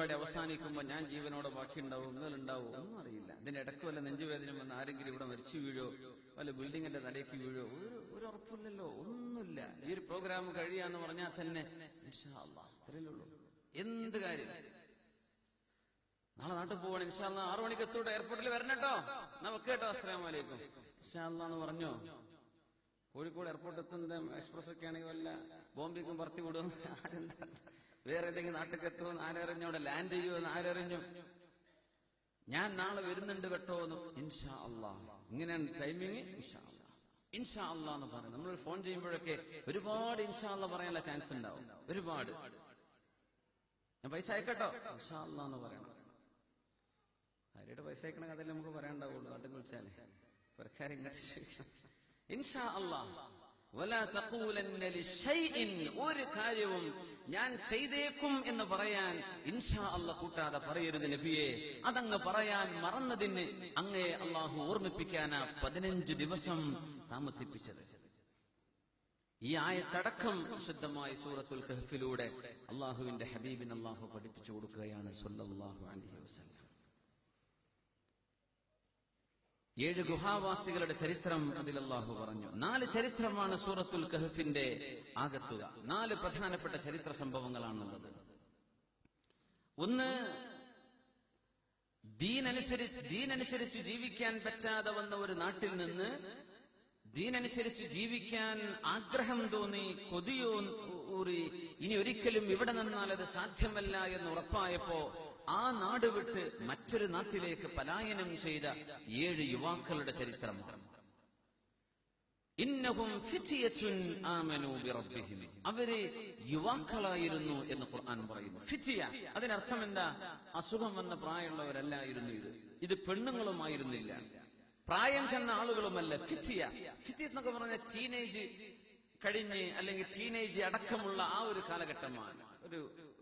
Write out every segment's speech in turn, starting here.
പരിപാടി അവസാനിക്കുമ്പോൾ ഞാൻ ജീവനോടെ ബാക്കിയുണ്ടാവും, നിങ്ങളുണ്ടാവും, ഒന്നും അറിയില്ല. ഇതിന്റെ ഇടയ്ക്ക് വല്ല നെഞ്ചുവേദന വന്ന് ആരെങ്കിലും ഇവിടെ മരിച്ചു വീഴോ, വല്ല ബിൽഡിങ്ങിന്റെ തലയ്ക്ക് വീഴോ, ഒരു ഉറപ്പില്ലല്ലോ, ഒന്നുമില്ല. ഈ ഒരു പ്രോഗ്രാം കഴിയാന്ന് പറഞ്ഞാൽ തന്നെ ഇൻഷാ അല്ലാഹ് അത്രയല്ലുള്ളൂ. എന്ത് കാര്യം നാളെ നാട്ടിൽ പോവാണ്, ഇൻഷാ അല്ലാഹ് 6 മണിക്ക് എത്തൂടെ, എയർപോർട്ടിൽ വരണട്ടോ, എന്നാ വെക്കേട്ടോ, അസ്സലാമു അലൈക്കും, ഇൻഷാ അല്ലാഹ് എന്ന് പറഞ്ഞോ. കോഴിക്കോട് എയർപോർട്ട് എത്തുന്ന എക്സ്പ്രസ് ഒക്കെ ആണെങ്കിൽ വല്ല ബോംബെക്കും പറത്തി വിടും, വേറെ ഏതെങ്കിലും നാട്ടിലേക്ക് എത്തുമെന്ന് ആരറിഞ്ഞു, അവിടെ ലാൻഡ് ചെയ്യുമെന്ന് ആരറിഞ്ഞു. ഞാൻ നാളെ വരുന്നുണ്ട് കേട്ടോ എന്ന്, ഇൻഷാ അല്ലാഹ്. ഇങ്ങനെയാണ് ടൈമിങ്, ഇൻഷാ അല്ലാഹ്, ഇൻഷാ അല്ലാഹ് എന്ന് പറയും. നമ്മൾ ഫോൺ ചെയ്യുമ്പോഴൊക്കെ ഒരുപാട് ഇൻഷാ അല്ലാഹ് പറയാനുള്ള ചാൻസ് ഉണ്ടാവും, ഒരുപാട്. ഞാൻ പൈസ അയക്കട്ടോ, ഇൻഷാ അല്ലാഹ് എന്ന് പറയണം. ആരുടെ പൈസ അയക്കണ കഥയിൽ നമുക്ക് പറയാനുണ്ടാവുള്ളൂ, നാട്ടിൽ വിളിച്ചാലേ സർക്കാർ ഇൻഷാ അല്ലാഹ്. വലാ തഖൂലന്ന ലിശൈഇൻ, ഒരു കാര്യവും ഞാൻ ചെയ്തേക്കും എന്ന് പറയാൻ ഇൻഷാ അല്ലാഹ് കൂട്ടാതെ പറയരുത് നബിയെ. അതങ്ങ് പറയാൻ മറന്നതിന് അങ്ങേ അല്ലാഹു ഓർമ്മിപ്പിക്കാനാ 15 ദിവസം താമസിപ്പിച്ചത്. ഈ ആയത്തടക്കം ശുദ്ധമായി സൂറത്തുൽ കഹ്ഫിലൂടെ അല്ലാഹുവിന്റെ ഹബീബിന് അല്ലാഹു പഠിപ്പിച്ചു കൊടുക്കുകയാണ് സ്വല്ലല്ലാഹു അലൈഹി വസല്ലം. 7 ഗുഹാവാസികളുടെ ചരിത്രം അതിൽ അല്ലാഹു പറഞ്ഞു. 4 ചരിത്രമാണ് സൂറത്തുൽ കഹ്ഫിന്റെ ആകത്തുക. 4 പ്രധാനപ്പെട്ട ചരിത്ര സംഭവങ്ങളാണുള്ളത്. ഒന്ന്, ദീനനുസരിച്ച് ജീവിക്കാൻ പറ്റാതെ വന്ന ഒരു നാട്ടിൽ നിന്ന് ദീനനുസരിച്ച് ജീവിക്കാൻ ആഗ്രഹം തോന്നി, കൊതിയൂറി, ഇനി ഒരിക്കലും ഇവിടെ നിന്നാൽ അത് സാധ്യമല്ല എന്ന് ഉറപ്പായപ്പോ ആ നാട് വിട്ട് മറ്റൊരു നാട്ടിലേക്ക് പലായനം ചെയ്ത 7 യുവാക്കളുടെ ചരിത്രമാണ്. ഇന്നഹും ഫിത്യത്തുൻ ആമനൂ ബിറബ്ബിഹിം, അവര് യുവാക്കളായിരുന്നു എന്ന് ഖുർആൻ പറയുന്നു. ഫിത്യ, അതിനർത്ഥം എന്താ? അസുഖം വന്ന പ്രായമുള്ളവരല്ലായിരുന്നു ഇത് പെണ്ണുങ്ങളുമായിരുന്നില്ല, പ്രായം ചെന്ന ആളുകളുമല്ല. ഫിത്യ എന്നൊക്കെ പറഞ്ഞ ടീനേജ് കഴിഞ്ഞ് അല്ലെങ്കിൽ ടീനേജ് അടക്കമുള്ള ആ ഒരു കാലഘട്ടമാണ്.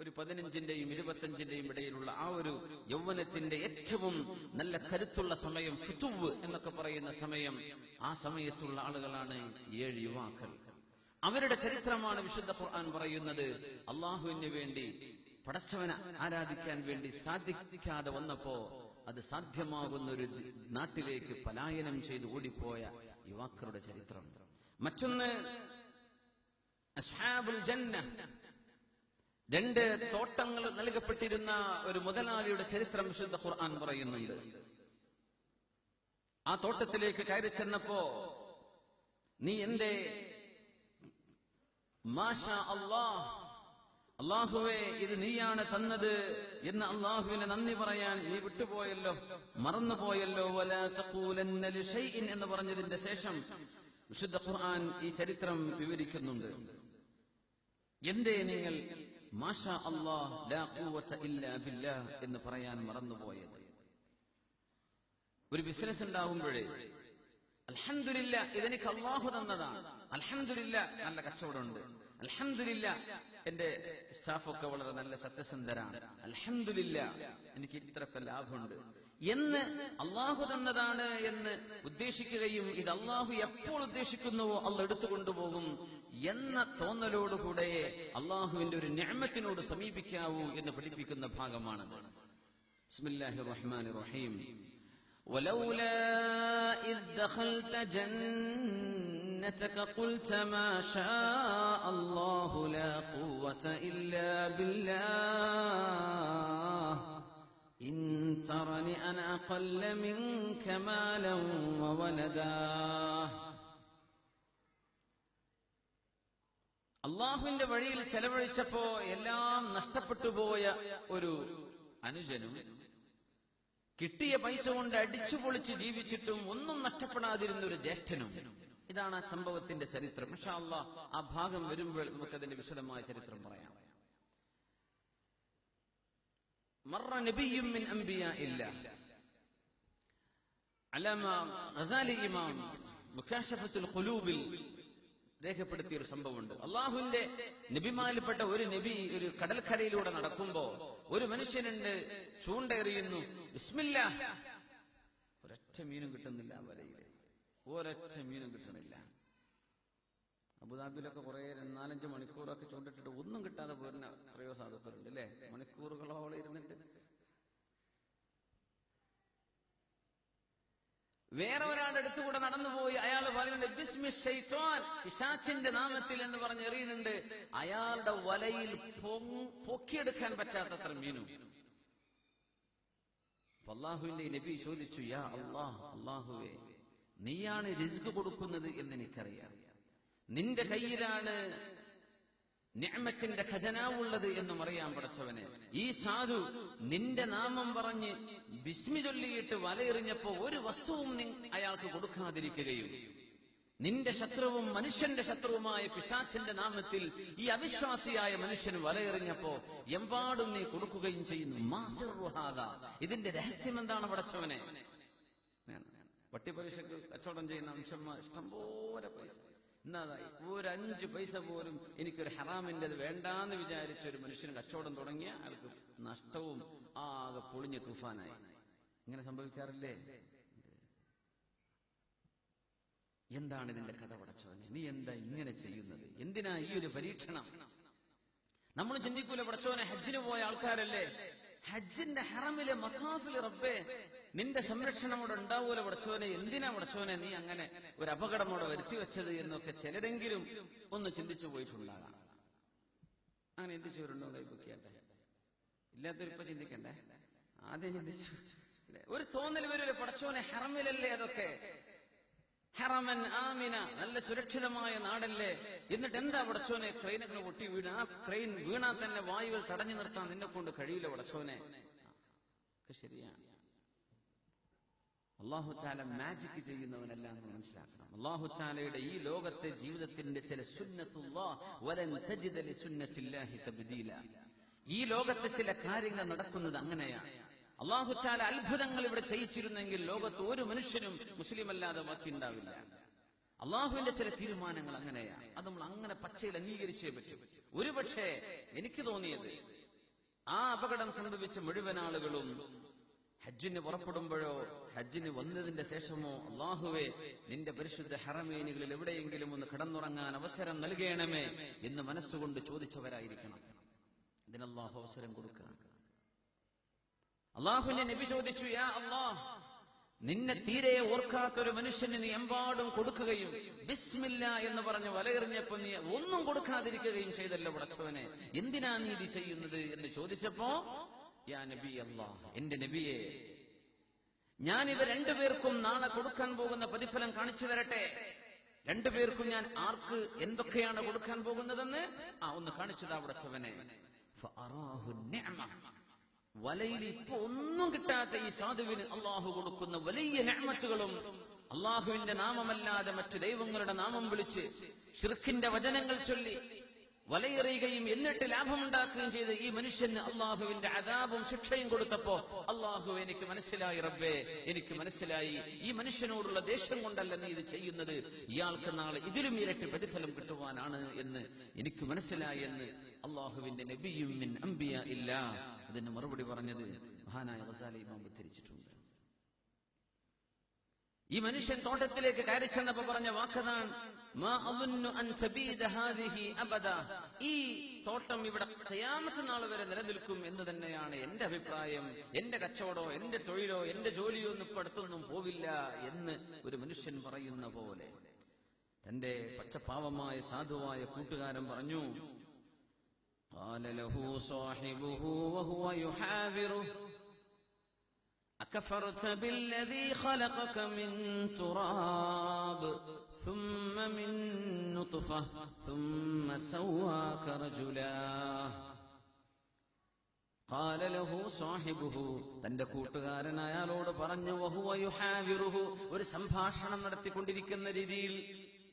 ഒരു 15-ന്റെയും 25-ന്റെയും ഇടയിലുള്ള ആ ഒരു യൗവനത്തിന്റെ ഏറ്റവും നല്ല കരുത്തുള്ള സമയം, ഫുതുവ് എന്നൊക്കെ പറയുന്ന സമയം. ആ സമയത്തുള്ള ആളുകളാണ് 7 യുവാക്കൾ. അവരുടെ ചരിത്രമാണ് വിശുദ്ധ ഖുർആൻ പറയുന്നത്. അള്ളാഹുവിന് വേണ്ടി, പടച്ചവനെ ആരാധിക്കാൻ വേണ്ടി സാധിക്കാതെ വന്നപ്പോ അത് സാധ്യമാകുന്ന ഒരു നാട്ടിലേക്ക് പലായനം ചെയ്ത് ഓടിപ്പോയ യുവാക്കളുടെ ചരിത്രം. മറ്റൊന്ന് അസ്ഹാബുൽ ജന്ന, 2 തോട്ടങ്ങൾ നൽകപ്പെട്ടിരുന്ന ഒരു മുതലാളിയുടെ ചരിത്രം വിശുദ്ധ ഖുർആൻ പറയുന്നുണ്ട്. ആ തോട്ടത്തിലേക്ക് കയറി ചെന്നപ്പോ, നീ എന്റെ മാഷാ അല്ലാഹ്, അല്ലാഹുവേ ഇത് നീയാണ് തന്നത് എന്ന് അല്ലാഹുവിനെ നന്ദി പറയാൻ നീ വിട്ടുപോയല്ലോ, മറന്നുപോയല്ലോ. വലാ തഖൂലന്ന ലിശൈഇൻ എന്ന് പറഞ്ഞതിന്റെ ശേഷം വിശുദ്ധ ഖുർആൻ ഈ ചരിത്രം വിവരിക്കുന്നുണ്ട്. എന്തേ നിങ്ങൾ മാഷാ അല്ലാഹ് ലാ ഖുവത ഇല്ലാ ബില്ലാഹ് എന്ന് പറയാൻ മറന്നുപോയത്? ഒരു ബിസിനസ് ഉണ്ടാവുമ്പോഴേ അൽഹംദുലില്ലാ ഇതെനിക്ക് അല്ലാഹു തന്നതാണ്, അൽഹംദുലില്ലാ നല്ല കച്ചവടമുണ്ട്, അൽഹംദുലില്ലാ എന്റെ സ്റ്റാഫൊക്കെ വളരെ നല്ല സത്യസന്ധരാണ്, അൽഹംദുലില്ലാ എനിക്ക് ഇത്രയൊക്കെ ലാഭമുണ്ട് എന്ന് അല്ലാഹു തന്നതാണ് എന്ന് ഉദ്ദേശിക്കുകയും ഇത് അല്ലാഹു എപ്പോൾ ഉദ്ദേശിക്കുന്നുവോ അള്ളാഹു എടുത്തുകൊണ്ടുപോകും എന്ന തോന്നലോടുകൂടെ അല്ലാഹുവിന്റെ ഒരു നിഅമത്തിനോട് സമീപിക്കാവൂ എന്ന് പഠിപ്പിക്കുന്ന ഭാഗമാണത്. ബിസ്മില്ലാഹിർ റഹ്മാനിർ റഹീം. ولولا إذ دخلت جنتك قلت ما شاء الله لا قوة إلا بالله إن ترني أنا أقل منك مالا وولدا. അള്ളാഹുവിന്റെ വഴിയിൽ ചെലവഴിച്ചപ്പോ എല്ലാം നഷ്ടപ്പെട്ടു പോയ ഒരു അനുജനും കിട്ടിയ പൈസ കൊണ്ട് അടിച്ചു പൊളിച്ച് ജീവിച്ചിട്ടും ഒന്നും നഷ്ടപ്പെടാതിരുന്ന ഒരു ജ്യേഷ്ഠനും. ഇതാണ് ആ സംഭവത്തിന്റെ ചരിത്രം. ഇൻഷാ അല്ലാഹ് ആ ഭാഗം വരുമ്പോൾ നമുക്കതിന്റെ വിശദമായ ചരിത്രം പറയാം. മറ നബിയ്യും മിൻ അംബിയാഇല്ലാഹ്, അലമ ഗസാലി ഇമാം മുകാശഫത്തുൽ ഖുലൂബിൽ രേഖപ്പെടുത്തിയ ഒരു സംഭവമുണ്ട്. അള്ളാഹുവിന്റെ നബിമാരിൽപ്പെട്ട ഒരു നബി ഒരു കടൽക്കരയിലൂടെ നടക്കുമ്പോ ഒരു മനുഷ്യനുണ്ട്, ചൂണ്ടയെറിയുന്നു, ബിസ്മില്ലാഹ്, ഒരൊറ്റ മീനും കിട്ടുന്നില്ല, വലയിൽ ഒരൊറ്റ മീനും കിട്ടണില്ല. അബുദാബിയിലൊക്കെ കുറെ 4-5 മണിക്കൂറൊക്കെ ചൂണ്ടിട്ടിട്ട് ഒന്നും കിട്ടാതെ പോരുന്ന എത്രയോ സാധുക്കളുണ്ട് അല്ലെ, മണിക്കൂറുകളോളം ഇരുന്നിട്ട്. വേറെ ഒരാളുടെ അടുത്തുകൂടെ നടന്നുപോയി, അയാൾ പറയുന്നുണ്ട് ബിസ്മി ശൈത്വാൻ, പിശാചിന്റെ നാമത്തിൽ എന്ന് പറഞ്ഞ് എറിയുന്നുണ്ട്. അയാളുടെ വലയിൽ പൊക്കിയെടുക്കാൻ പറ്റാത്തത്ര മീനും. അല്ലാഹുവിന്റെ നബി ചോദിച്ചു, യാ അല്ലാഹ്, അല്ലാഹുവേ, നീയാണ് റിസ്ക് കൊടുക്കുന്നത് എന്ന് എനിക്കറിയാം, നിന്റെ കയ്യിലാണ് നിഅമത്തിന്റെ ഖജനാവുള്ളത് എന്നും അറിയാൻ പടച്ചവനെ. ഈ സാധു നിന്റെ നാമം പറഞ്ഞ് ബിസ്മി ചൊല്ലിയിട്ട് വലയെറിഞ്ഞപ്പോ ഒരു വസ്തുവും അയാൾക്ക് കൊടുക്കാതിരിക്കുകയും നിന്റെ ശത്രുവും മനുഷ്യന്റെ ശത്രുവുമായ പിശാചിന്റെ നാമത്തിൽ ഈ അവിശ്വാസിയായ മനുഷ്യന് വലയെറിഞ്ഞപ്പോ എമ്പാടും നീ കൊടുക്കുകയും ചെയ്യുന്നു. ഇതിന്റെ രഹസ്യം എന്താണ് പടച്ചവനെ? വട്ടിപ്പലിശക്ക് കച്ചവടം ചെയ്യുന്ന അംശന്മാർ ഇഷ്ടംപോലെ പൈസ, ഇന്നതായി ഒരു 5 പൈസ പോലും എനിക്കൊരു ഹറാമിൻ്റെത് വേണ്ടാന്ന് വിചാരിച്ച ഒരു മനുഷ്യന് കച്ചവടം തുടങ്ങിയ ആൾക്ക് നഷ്ടവും ആകെ പൊളിഞ്ഞ് തൂഫാനായി. ഇങ്ങനെ സംഭവിക്കാറില്ലേ? എന്താണ് ഇതിന്റെ കഥ പടച്ചവനെ? നീ എന്താ ഇങ്ങനെ ചെയ്യുന്നത്? എന്തിനാ ഈ ഒരു പരീക്ഷണം? നമ്മൾ ചിന്തിക്കൂല, പടച്ചവനെ ഹജ്ജിന് പോയ ആൾക്കാരല്ലേ, ഹജ്ജിന്റെ ഹറമിലെ മഖാഫിൽ റബ്ബേ നിന്റെ സംരക്ഷണം അവിടെ ഉണ്ടാവൂല പടച്ചവനെ, എന്തിനാ പടച്ചവനെ നീ അങ്ങനെ ഒരു അപകടം അവിടെ വരുത്തി വെച്ചത് എന്നൊക്കെ ചിലരെങ്കിലും ഒന്ന് ചിന്തിച്ചു പോയിട്ടുണ്ടാകാം. അങ്ങനെ ചിന്തിച്ചവരുണ്ടോ? കൈപ്പൊക്കിയാട്ടെ. ഇല്ലാത്തൊരിപ്പോ ചിന്തിക്കണ്ടേ, ആദ്യം ചിന്തിച്ചു. ഒരു തോന്നൽ വരൂല, പടച്ചവനെ ഹറമിലല്ലേ അതൊക്കെ, ഹറമൻ ആമിന, നല്ല സുരക്ഷിതമായ നാടല്ലേ, എന്നിട്ട് എന്താ പടച്ചോനെ ക്രെയിനൊക്കെ പൊട്ടി വീണ, ആ ക്രെയിൻ വീണാൽ തന്നെ വായുകൾ തടഞ്ഞു നിർത്താൻ നിന്നെ കൊണ്ട് കഴിയില്ല പടച്ചോനെ. ശരിയാണ്, അല്ലാഹു തആല മാജിക് ചെയ്യുന്നവനല്ല എന്ന് മനസ്സിലാക്കണം. അല്ലാഹു തആലയുടെ ഈ ലോകത്തെ ജീവിതത്തിന്റെ ചില സുന്നത്തുല്ലാഹ് വലൻ തജിദ ലിസുന്നത്തില്ലാഹി തബ്ദീല, ഈ ലോകത്തെ ചില കാര്യങ്ങൾ നടക്കുന്നത് അങ്ങനെയാണ്. അല്ലാഹു തആല അത്ഭുതങ്ങൾ ഇവിടെ ചെയ്യിച്ചിരുന്നെങ്കിൽ ലോകത്ത് ഒരു മനുഷ്യനും മുസ്ലിം അല്ലാതെ ബാക്കി ഉണ്ടാവില്ല. അള്ളാഹുവിന്റെ ചില തീരുമാനങ്ങൾ അങ്ങനെയാണ്, അത് നമ്മൾ അങ്ങനെ പച്ചയിൽ അംഗീകരിച്ചേ പറ്റും. ഒരുപക്ഷെ എനിക്ക് തോന്നിയത് ആ അപകടം സംഭവിച്ച മുഴുവൻ ആളുകളും ഹജ്ജിന് പുറപ്പെടുമ്പോഴോ ഹജ്ജിന് വന്നതിന്റെ ശേഷമോ അള്ളാഹുവേ നിന്റെ പരിശുദ്ധ ഹറമീനുകളിൽ എവിടെയെങ്കിലും ഒന്ന് കിടന്നുറങ്ങാൻ അവസരം നൽകണമേ എന്ന് മനസ്സുകൊണ്ട് ചോദിച്ചവരായിരിക്കണം. ഇതിന് അള്ളാഹു അവസരം കൊടുക്കുക. അള്ളാഹുവിന്റെ നബി ചോദിച്ചു, യാ അല്ലാഹ്, നിന്നെ തീരെ ഓർക്കാത്തൊരു മനുഷ്യന് നീ എമ്പാടും കൊടുക്കുകയും ബിസ്മില്ലാ എന്ന് പറഞ്ഞ് വലയെറിഞ്ഞപ്പോ നീ ഒന്നും കൊടുക്കാതിരിക്കുകയും ചെയ്തല്ലോ പടച്ചവനെ, എന്തിനാ നീ ഇത് ചെയ്യുന്നത് എന്ന് ചോദിച്ചപ്പോ, യാ നബി അല്ലാഹ്, എന്റെ നബിയെ, ഞാനിത് രണ്ടുപേർക്കും നാളെ കൊടുക്കാൻ പോകുന്ന പ്രതിഫലം കാണിച്ചു തരട്ടെ. രണ്ടുപേർക്കും ഞാൻ ആർക്ക് എന്തൊക്കെയാണ് കൊടുക്കാൻ പോകുന്നതെന്ന് ഒന്ന് കാണിച്ചതാ പടച്ചവനെ. വലയിൽ ഇപ്പൊ ഒന്നും കിട്ടാത്ത ഈ സാധുവിന് അള്ളാഹു കൊടുക്കുന്ന വലിയ നിഅമത്തുകളും, അള്ളാഹുവിന്റെ നാമമല്ലാതെ മറ്റു ദൈവങ്ങളുടെ നാമം വിളിച്ച് ശിർക്കിന്റെ വചനങ്ങൾ ചൊല്ലി വലയെറിയുകയും എന്നിട്ട് ലാഭമുണ്ടാക്കുകയും ചെയ്ത് ഈ മനുഷ്യന് അള്ളാഹുവിന്റെ അദാബും ശിക്ഷയും കൊടുത്തപ്പോ അള്ളാഹു, എനിക്ക് മനസ്സിലായി റബ്ബേ, എനിക്ക് മനസ്സിലായി ഈ മനുഷ്യനോടുള്ള ദേഷ്യം കൊണ്ടല്ല നീ ഇത് ചെയ്യുന്നത്, ഇയാൾക്ക് നാളെ ഇതിലും ഇരട്ടി പ്രതിഫലം കിട്ടുവാനാണ് എന്ന് എനിക്ക് മനസ്സിലായി എന്ന് അള്ളാഹുവിന്റെ നബിയും മിൻ അംബിയാ ഇല്ല. അതിന് മറുപടി പറഞ്ഞത് മഹാനായ ഗസാലി ഇമാം ഉദ്ധരിച്ചിട്ടുണ്ട്. ഈ മനുഷ്യൻ തോട്ടത്തിലേക്ക് കയറി ചെന്നപ്പോ പറഞ്ഞ വാക്കതാണ്, ഈ തോട്ടം ഇവിടെ ഖിയാമത്ത് നാൾ വരെ നിലനിൽക്കും എന്ന് തന്നെയാണ് എന്റെ അഭിപ്രായം. എന്റെ കച്ചവടമോ എന്റെ തൊഴിലോ എന്റെ ജോലിയോ ഒന്നും ഇപ്പൊ അടുത്തൊന്നും പോവില്ല എന്ന് ഒരു മനുഷ്യൻ പറയുന്ന പോലെ തന്റെ പച്ചപ്പാവമായ സാധുവായ കൂട്ടുകാരൻ പറഞ്ഞു. قال له صاحبه وهو يحاوره أكفرت بالذي خلقك من تراب ثم من نطفة ثم سواك رجلا. قال له صاحبه, തന്റെ കൂട്ടുകാരൻ അയാളോട് പറഞ്ഞു, وهو يحاوره, ഒരു സംഭാഷണം നടത്തിക്കൊണ്ടിരിക്കുന്ന രീതിയിൽ,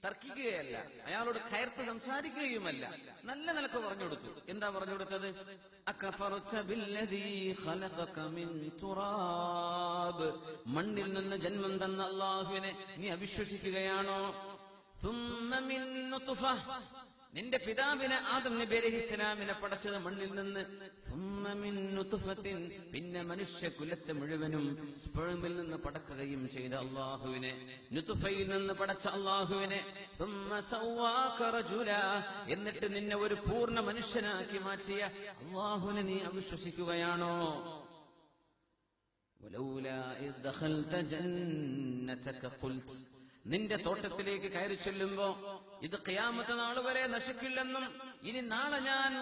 തർക്കിക്കുകയല്ല, അയാളോട് കയർത്ത് സംസാരിക്കുകയുമല്ല, നല്ല നിലക്ക് പറഞ്ഞു കൊടുത്തു. എന്താ പറഞ്ഞു കൊടുത്തത്? അകഫറത ബില്ലദീ ഖലഖക മിൻ തുറാബ്, മണ്ണിൽ നിന്ന് ജന്മം തന്ന അല്ലാഹുവിനെ നീ അവിശ്വസിക്കുകയാണോ? സുമ്മ മിൻ നുത്ഫ, നിന്റെ പിതാവിനെ ആദം നബി അലൈഹിസ്സലാമിനെ പടച്ചത് മണ്ണിൽ നിന്ന്. സുമ്മ മിൻ നുത്ഫത്തിൻ, പിന്നെ മനുഷ്യ കുലത്തെ മുഴുവനും സ്പേമിൽ നിന്ന് പടക്കുകയും ചെയ്ത അല്ലാഹുവിനെ, നുത്ഫയിൽ നിന്ന് പടച്ച അല്ലാഹുവിനെ. സുമ്മ സവ്വാക റജുലാ, എന്നിട്ട് നിന്നെ ഒരു പൂർണ്ണ മനുഷ്യനാക്കി മാറ്റിയ അല്ലാഹുവിനെ നീ അവിശ്വസിക്കുകയാണോ? വലൗലാ ഇദ് ദഖൽത ജന്നതക ഖുൽത്, നിന്റെ തോട്ടത്തിലേക്ക് കയറി ചെല്ലുമ്പോ ഇത് ഖിയാമത്ത് നാൾ വരെ നശിക്കില്ലെന്നും ഇനി നാളെ ഞാൻ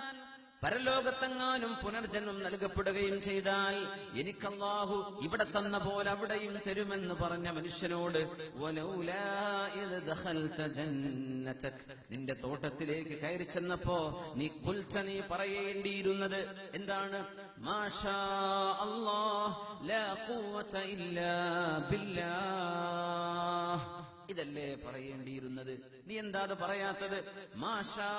പരലോകത്തെങ്ങാനും പുനർജന്മം നൽകപ്പെടുകയും ചെയ്താൽ എനിക്ക് അല്ലാഹു ഇവിടെ തന്ന പോലെ അവിടെയും തരുമെന്ന് പറഞ്ഞ മനുഷ്യനോട് വലൗലാ ഇദ് ദഖൽത ജന്നതക, നിന്റെ തോട്ടത്തിലേക്ക് കയറി ചെന്നപ്പോ നീ പറയേണ്ടിയിരുന്നത് എന്താണ്? മാഷാ അല്ലാഹ് ലാ ഖുവത ഇല്ലാ ബില്ലാഹ്, ഇതല്ലേ പറയേണ്ടിയിരുന്നത്? നീ എന്താ അത് പറയാത്തത്? മാഷാ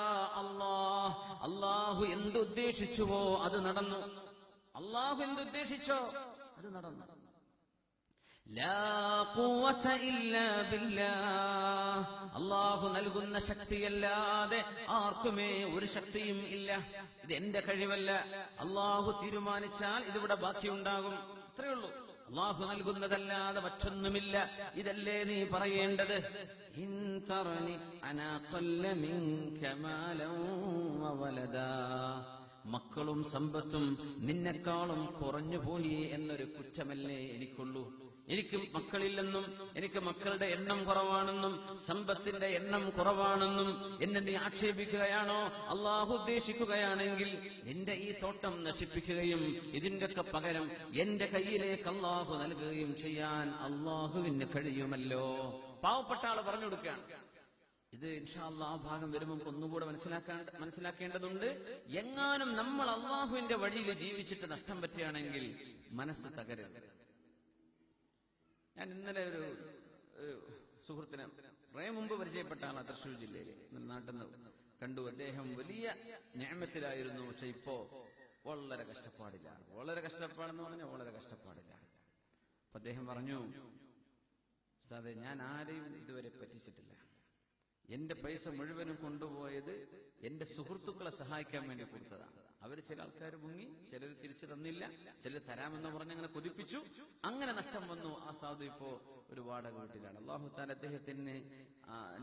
അല്ലാഹ്, അല്ലാഹു എന്തുദ്ദേശിച്ചുവോ അത് നടന്നു. അല്ലാഹു എന്തുദ്ദേശിച്ചോ അത് നടന്നു. ലാ ഖുവത ഇല്ലാ ബില്ലാഹ്, അല്ലാഹു നൽകുന്ന ശക്തിയല്ലാതെ ആർക്കുമേ ഒരു ശക്തിയും ഇല്ല. ഇത് എന്റെ കഴിവല്ല, അല്ലാഹു തീരുമാനിച്ചാൽ ഇതിവിടെ ബാക്കിയുണ്ടാകും. അത്രേ ഉള്ളൂ. അല്ലാഹു നൽകുന്നതല്ലാതെ മറ്റൊന്നുമില്ല. ഇതല്ലേ നീ പറയേണ്ടത്? ഇൻ തറനി അനാ ഖല്ല മിൻക മാലൻ വവലദാ, മക്കളും സമ്പത്തും നിന്നെക്കാളും കുറഞ്ഞുപോയി എന്നൊരു കുറ്റമല്ലേ എനിക്കുള്ളൂ. എനിക്ക് മക്കളില്ലെന്നും എനിക്ക് മക്കളുടെ എണ്ണം കുറവാണെന്നും സമ്പത്തിന്റെ എണ്ണം കുറവാണെന്നും എന്നെ നീ ആക്ഷേപിക്കുകയാണോ? അള്ളാഹു ഉദ്ദേശിക്കുകയാണെങ്കിൽ നിന്റെ ഈ തോട്ടം നശിപ്പിക്കുകയും ഇതിന്റെയൊക്കെ പകരം എന്റെ കയ്യിലേക്ക് അള്ളാഹു നൽകുകയും ചെയ്യാൻ അള്ളാഹുവിന് കഴിയുമല്ലോ. പാവപ്പെട്ട ആള് പറഞ്ഞു കൊടുക്കുകയാണ്. ഇത് ഇൻഷാ അല്ലാഹ് ആ ഭാഗം വരുമ്പോൾ ഒന്നുകൂടെ മനസ്സിലാക്കേണ്ടതുണ്ട്. എങ്ങാനും നമ്മൾ അള്ളാഹുവിന്റെ വഴിയിൽ ജീവിച്ചിട്ട് നഷ്ടം പറ്റുകയാണെങ്കിൽ മനസ്സ് തകരരുത്. ഞാൻ ഇന്നലെ ഒരു സുഹൃത്തിനെ കുറെ മുമ്പ് പരിചയപ്പെട്ട ആളാണ്, തൃശ്ശൂർ ജില്ലയിൽ നാട്ടിൽ നിന്ന് കണ്ടു. അദ്ദേഹം വലിയ നിഅമത്തിലായിരുന്നു, പക്ഷെ ഇപ്പോ വളരെ കഷ്ടപ്പാടിലാണ്. വളരെ കഷ്ടപ്പാടെന്ന് പറഞ്ഞാൽ വളരെ കഷ്ടപ്പാടിലാണ്. അപ്പൊ അദ്ദേഹം പറഞ്ഞു, ഉസ്താദേ, ഞാൻ ആരെയും ഇതുവരെ പറ്റിച്ചിട്ടില്ല. എന്റെ പൈസ മുഴുവനും കൊണ്ടുപോയത് എന്റെ സുഹൃത്തുക്കളെ സഹായിക്കാൻ വേണ്ടി കൊടുത്തതാണ്. അവർ ചില ആൾക്കാർ മുങ്ങി, ചിലർ തിരിച്ചു തന്നില്ല, ചിലർ തരാമെന്ന് പറഞ്ഞങ്ങനെ കൊതിപ്പിച്ചു. അങ്ങനെ നഷ്ടം വന്നു. ആ സാധു ഇപ്പോ ഒരു വാടക വീട്ടിലാണ്. അല്ലാഹു തആല അദ്ദേഹത്തിന്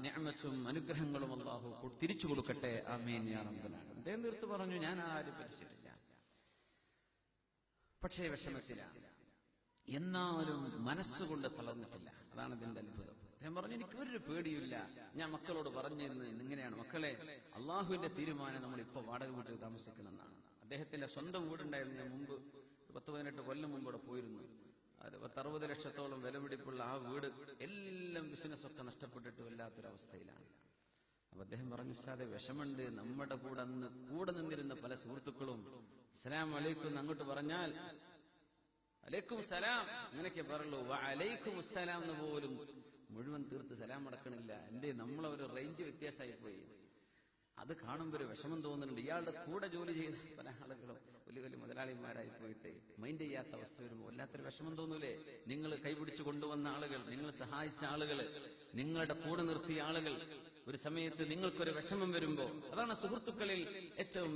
നിഅമത്തും അനുഗ്രഹങ്ങളും അല്ലാഹു തിരിച്ചു കൊടുക്കട്ടെ. ആമീൻ യാ റബ്ബൽ ആലമീൻ. അദ്ദേഹം തീർത്തു പറഞ്ഞു, ഞാൻ ആരും പറ്റിച്ചിട്ടില്ല, പക്ഷേ വിഷമത്തിലാണ്. എന്നാലും മനസ്സുകൊണ്ട് തളർന്നിട്ടില്ല. അതാണ് ഇതിന്റെ അത്ഭുതം. അദ്ദേഹം പറഞ്ഞു, എനിക്ക് ഒരു പേടിയില്ല. ഞാൻ മക്കളോട് പറഞ്ഞിരുന്നത് ഇങ്ങനെയാണ്, മക്കളെ, അള്ളാഹുവിന്റെ തീരുമാനം നമ്മൾ ഇപ്പൊ വാടക വീട്ടിൽ താമസിക്കണമെന്നാണ്. അദ്ദേഹത്തിന്റെ സ്വന്തം വീടുണ്ടായിരുന്നു. ഞാൻ മുമ്പ് 10-18 കൊല്ലം മുമ്പ് അവിടെ പോയിരുന്നു. 60 ലക്ഷത്തോളം വിലപിടിപ്പുള്ള ആ വീട് എല്ലാം ബിസിനസ്സൊക്കെ നഷ്ടപ്പെട്ടിട്ട് വല്ലാത്തൊരവസ്ഥയിലാണ്. അപ്പൊ അദ്ദേഹം പറഞ്ഞു, ഉസ്താദേ, വിഷമുണ്ട്. നമ്മുടെ കൂടെ നിന്നിരുന്ന പല സുഹൃത്തുക്കളും അസ്സലാമു അലൈക്കും അങ്ങോട്ട് പറഞ്ഞാൽ അലൈക്കും സലാം അങ്ങനെയൊക്കെ പറയുള്ളൂ. വഅലൈക്കും അസ്സലാം എന്ന് പോലും മുഴുവൻ തീർത്ത് സലാം അടക്കണില്ല. എന്റെ നമ്മളൊരു റേഞ്ച് വ്യത്യാസമായി പോയി. അത് കാണുമ്പോൾ ഒരു വിഷമം തോന്നുന്നുണ്ട്. ഇയാളുടെ കൂടെ ജോലി ചെയ്ത പല ആളുകളും വലിയ വലിയ മുതലാളിമാരായി പോയിട്ട് മൈൻഡ് ചെയ്യാത്ത അവസ്ഥ വരുമ്പോൾ വല്ലാത്തൊരു വിഷമം തോന്നൂലേ? നിങ്ങൾ കൈപിടിച്ചു കൊണ്ടുവന്ന ആളുകൾ, നിങ്ങൾ സഹായിച്ച ആളുകൾ, നിങ്ങളുടെ കൂടെ നിർത്തിയ ആളുകൾ ഒരു സമയത്ത് നിങ്ങൾക്കൊരു വിഷമം വരുമ്പോ, അതാണ് സുഹൃത്തുക്കളിൽ ഏറ്റവും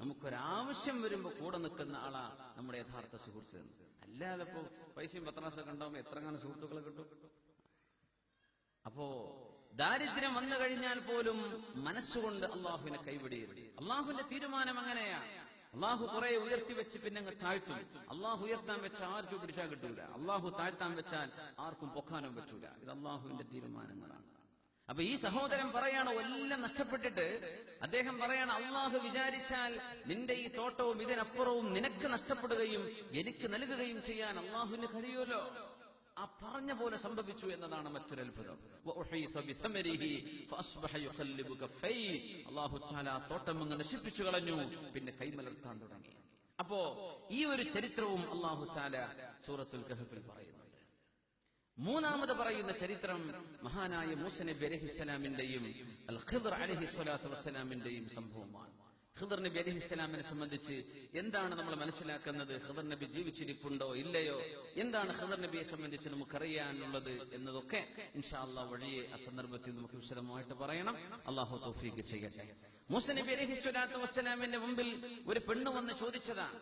നമുക്കൊരാവശ്യം വരുമ്പോ കൂടെ നിൽക്കുന്ന ആളാ നമ്മുടെ യഥാർത്ഥ സുഹൃത്ത്. അല്ലാതെ ഇപ്പോ പൈസയും പത്രാസൊക്കെ ഉണ്ടാവുമ്പോ എത്രങ്ങാനും സുഹൃത്തുക്കളെ കിട്ടും. അപ്പോ ദാരിദ്ര്യം വന്നു കഴിഞ്ഞാൽ പോലും മനസ്സുകൊണ്ട് അള്ളാഹുവിനെ കൈവിടരുത്. അള്ളാഹുവിന്റെ തീരുമാനം അങ്ങനെയാണ്. അള്ളാഹു കുറെ ഉയർത്തി വെച്ച് പിന്നെ അങ്ങ് താഴ്ത്തും. അള്ളാഹു ഉയർത്താൻ വെച്ചാൽ ആർക്കും പിടിച്ചാൽ കിട്ടൂല. അള്ളാഹു താഴ്ത്താൻ വെച്ചാൽ ആർക്കും പൊക്കാനും പറ്റൂല. ഇത് അള്ളാഹുവിന്റെ തീരുമാനങ്ങളാണ്. അപ്പൊ ഈ സഹോദരൻ പറയാണ്, എല്ലാം നഷ്ടപ്പെട്ടിട്ട് അദ്ദേഹം പറയാണ്, അള്ളാഹു വിചാരിച്ചാൽ നിന്റെ ഈ തോട്ടവും ഇതിനപ്പുറവും നിനക്ക് നഷ്ടപ്പെടുകയും എനിക്ക് നൽകുകയും ചെയ്യാൻ അള്ളാഹുവിന് കഴിയുമല്ലോ. ആ പറഞ്ഞ പോലെ സംഭവിച്ചു എന്നതാണ് മറ്റൊരു അത്ഭുതം. അല്ലാഹു തആല തോട്ടം അങ്ങ് നശിപ്പിച്ചു കളഞ്ഞു, പിന്നെ കൈമലർത്താൻ തുടങ്ങി. അപ്പോ ഈ ഒരു ചരിത്രവും അല്ലാഹു തആല സൂറത്തുൽ കഹ്ഫിൽ പറയുന്നുണ്ട്. മൂന്നാമത് പറയുന്ന ചരിത്രം മഹാനായ മൂസ നബി അലൈഹിസ്സലാമിന്റെയും അൽ ഖിദ്ർ അലൈഹിസ്സലാത്തു വസ്സലാമിന്റെയും സംഭവമാണ്. ഖിദ്ർ നബി അലൈഹിസ്സലാമിനെ സംബന്ധിച്ച് എന്താണ് നമ്മൾ മനസ്സിലാക്കുന്നത്? ഖിദ്ർ നബി ജീവിച്ചിരിപ്പുണ്ടോ ഇല്ലയോ? എന്താണ് ഖിദ്ർ നബിയെ സംബന്ധിച്ച് നമുക്കറിയാനുള്ളത് എന്നതൊക്കെ ഇൻഷാ അല്ലാഹ് വഴിയെ ആ സന്ദർഭത്തിൽ നമുക്ക് വിശദമായിട്ട് പറയണം. അല്ലാഹു തൗഫീഖ് ചെയ്യട്ടെ. മൂസ നബി അലൈഹിസ്സലാത്തു വസ്സലാമിന്റെ മുമ്പിൽ ഒരു പെണ്ണ് വന്ന് ചോദിച്ചതാണ്,